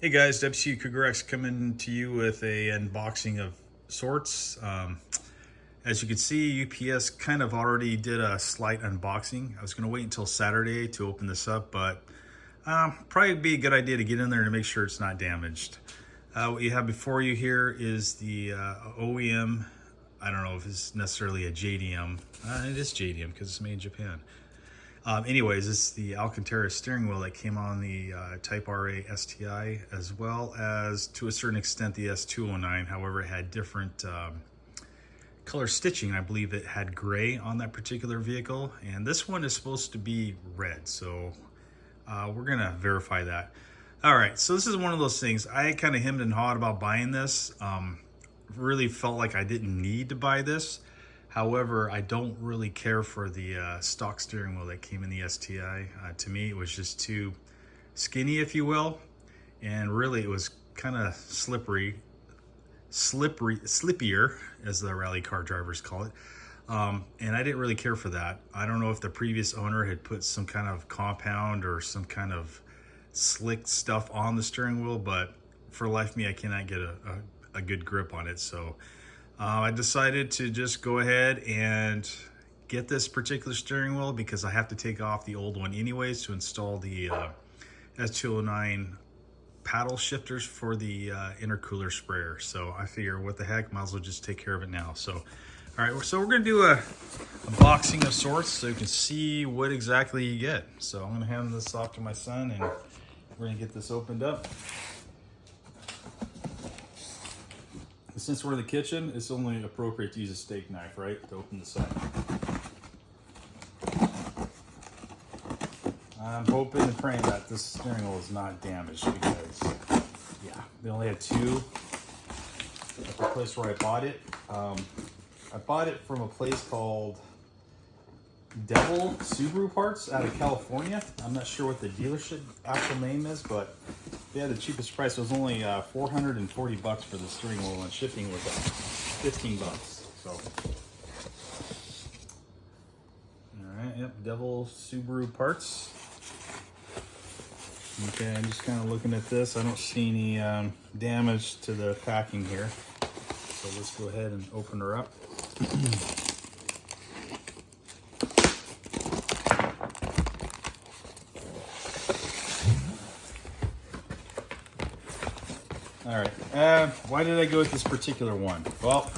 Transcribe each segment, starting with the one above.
Hey guys, WRX coming to you with a unboxing of sorts. As you can see, UPS kind of already did a slight unboxing. I was going to wait until Saturday to open this up, but probably be a good idea to get in there to make sure it's not damaged. What you have before you here is the OEM. I don't know if it's necessarily a JDM. It is JDM because it's made in Japan. Anyways, this is the Alcantara steering wheel that came on the Type RA STI, as well as to a certain extent the S209. However, it had different color stitching. I believe it had gray on that particular vehicle, and this one is supposed to be red, so we're gonna verify that. All right, so this is one of those things. I kind of hemmed and hawed about buying this. Really felt like I didn't need to buy this. However, I don't really care for the stock steering wheel that came in the STI. To me, it was just too skinny, if you will, and really it was kind of slippier, as the rally car drivers call it. And I didn't really care for that. I don't know if the previous owner had put some kind of compound or some kind of slick stuff on the steering wheel, but for life of me, I cannot get a good grip on it. So I decided to just go ahead and get this particular steering wheel because I have to take off the old one anyways to install the S209 paddle shifters for the intercooler sprayer. So I figure, what the heck, might as well just take care of it now. So, all right, so we're gonna do a unboxing of sorts so you can see what exactly you get. So I'm gonna hand this off to my son and we're gonna get this opened up. Since we're in the kitchen, it's only appropriate to use a steak knife, right, to open this up. I'm hoping and praying that this steering wheel is not damaged because, yeah, they only had two at the place where I bought it. I bought it from a place called Subaru Parts out of California. I'm not sure what the dealership actual name is, but they had the cheapest price. It was only $440 for the steering wheel, and shipping was $15. So, all right, yep, Subaru Parts. Okay, I'm just kind of looking at this. I don't see any damage to the packing here. So let's go ahead and open her up. All right, why did I go with this particular one? Well,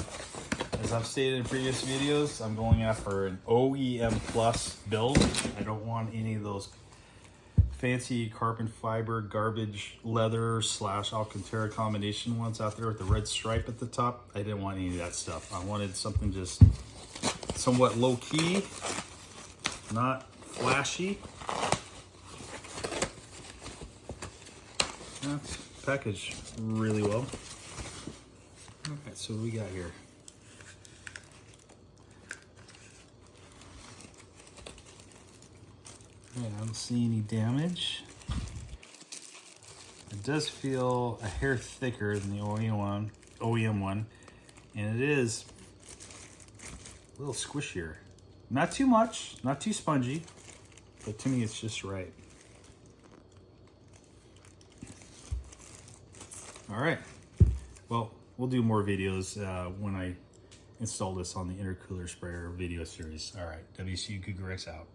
as I've stated in previous videos, I'm going after an OEM plus build. I don't want any of those fancy carbon fiber garbage leather / Alcantara combination ones out there with the red stripe at the top. I didn't want any of that stuff. I wanted something just somewhat low key, not flashy. That's packaged really well. All right, so what we got here? Yeah, I don't see any damage. It does feel a hair thicker than the OEM one, and it is a little squishier. Not too much, not too spongy, but to me it's just right. All right, well, we'll do more videos when I install this on the intercooler sprayer video series. All right, WRX out.